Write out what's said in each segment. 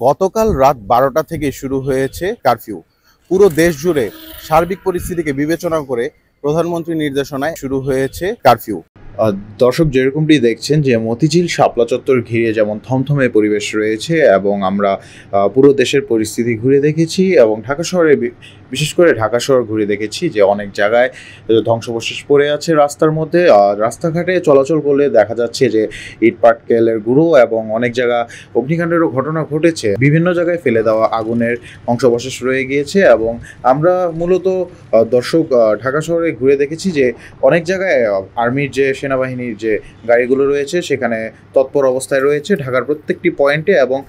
গতকাল রাত 12টা থেকে শুরু হয়েছে কারফিউ। পুরো দেশ জুড়ে সার্বিক পরিস্থিতিকে বিবেচনা করে প্রধানমন্ত্রীর নির্দেশনায় শুরু হয়েছে কারফিউ। দর্শক যেরকমটি দেখছেন যে মতিঝিল শাপলা চত্বর ঘিরে যেমন থমথমে পরিবেশ রয়েছে এবং আমরা পুরো দেশের পরিস্থিতি ঘুরে দেখেছি এবং ঢাকা শহরে বিশেষ করে ঢাকা শহর ঘুরে দেখেছি যে অনেক জায়গায় ধ্বংসাবশেষ পড়ে আছে রাস্তার মধ্যে। রাস্তাঘাটে চলাচল করলে দেখা যাচ্ছে যে ইট পাটকেলের গুঁড়ো এবং অনেক জায়গা অগ্নিকাণ্ডেরও ঘটনা ঘটেছে। বিভিন্ন জায়গায় ফেলে দেওয়া আগুনের ধ্বংসাবশেষ রয়ে গিয়েছে এবং আমরা মূলত দর্শক ঢাকা শহরে ঘুরে দেখেছি যে অনেক জায়গায় আর্মির যে সেনাবাহিনীর যে গাড়িগুলো রয়েছে সেখানে তৎপর অবস্থায় রয়েছে ঢাকার প্রত্যেকটি পয়েন্টে। এবং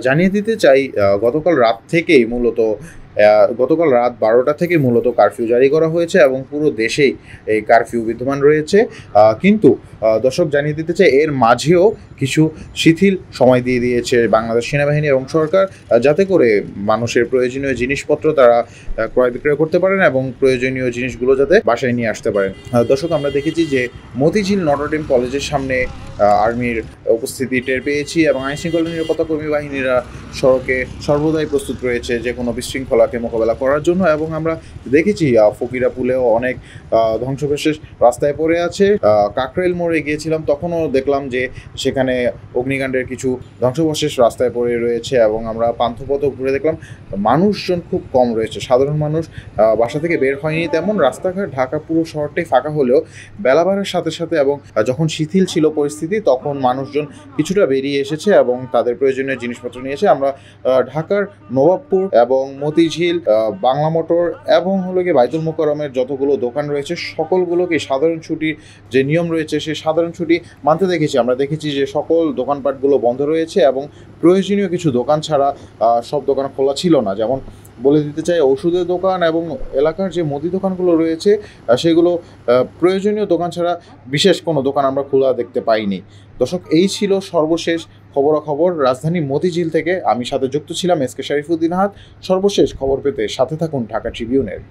জানিয়ে দিতে চাই গতকাল রাত 12টা থেকে মূলত কারফিউ জারি করা হয়েছে এবং পুরো দেশেই এই কারফিউ বিদ্যমান রয়েছে। কিন্তু দর্শক জানিয়ে দিতে চাই এর মাঝেও কিছু শিথিল সময় দিয়ে দিয়েছে বাংলাদেশ সেনাবাহিনী এবং সরকার, যাতে করে মানুষের প্রয়োজনীয় জিনিসপত্র তারা ক্রয় বিক্রয় করতে পারেন এবং প্রয়োজনীয় জিনিসগুলো যাতে বাসায় নিয়ে আসতে পারেন। দর্শক আমরা দেখেছি যে মতিঝিল নটরডেম কলেজের সামনে আর্মির উপস্থিতি টের পেয়েছি এবং আইনশৃঙ্খলা নিরাপত্তা কর্মী বাহিনীরা সড়কে সর্বদাই প্রস্তুত রয়েছে যে কোনো বিশৃঙ্খলাকে মোকাবেলা করার জন্য। এবং আমরা দেখেছি ফকিরা পুলেও অনেক ধ্বংসাবশেষ রাস্তায় পড়ে আছে। কাকরাইল মোড়ে গিয়েছিলাম, তখনও দেখলাম যে সেখানে অগ্নিকাণ্ডের কিছু ধ্বংসাবশেষ রাস্তায় পড়ে রয়েছে এবং আমরা পান্থপথও ঘুরে দেখলাম মানুষজন খুব কম রয়েছে, সাধারণ মানুষ বাসা থেকে বের হয়নি তেমন। রাস্তাঘাট ঢাকা পুরো শহরটাই ফাঁকা হলেও বেলা বাড়ার সাথে সাথে এবং যখন শিথিল ছিল পরিস্থিতি তখন মানুষজন কিছুটা বেরিয়ে এসেছে এবং তাদের প্রয়োজনীয় জিনিসপত্র নিয়েছে। আমরা ঢাকার নবাবপুর এবং মতিঝিল, বাংলা মোটর এবং বাইতুল মোকাররমের যতগুলো দোকান রয়েছে সকলগুলোকে সাধারণ ছুটির যে নিয়ম রয়েছে সেই সাধারণ ছুটি মানতে দেখেছি। আমরা দেখেছি যে সকল দোকানপাটগুলো বন্ধ রয়েছে এবং প্রয়োজনীয় কিছু দোকান ছাড়া সব দোকান খোলা ছিল না। যেমন বলে দিতে চাই ওষুধের দোকান এবং এলাকার যে মুদি দোকানগুলো রয়েছে সেগুলো প্রয়োজনীয় দোকান ছাড়া বিশেষ কোনো দোকান আমরা খোলা দেখতে পাইনি। দর্শক এই ছিল সর্বশেষ খবরাখবর রাজধানী মতিঝিল থেকে। আমি সাথে যুক্ত ছিলাম এসকে শরীফুদ্দিন আহাদ। সর্বশেষ খবর পেতে সাথে থাকুন ঢাকা ট্রিবিউনের।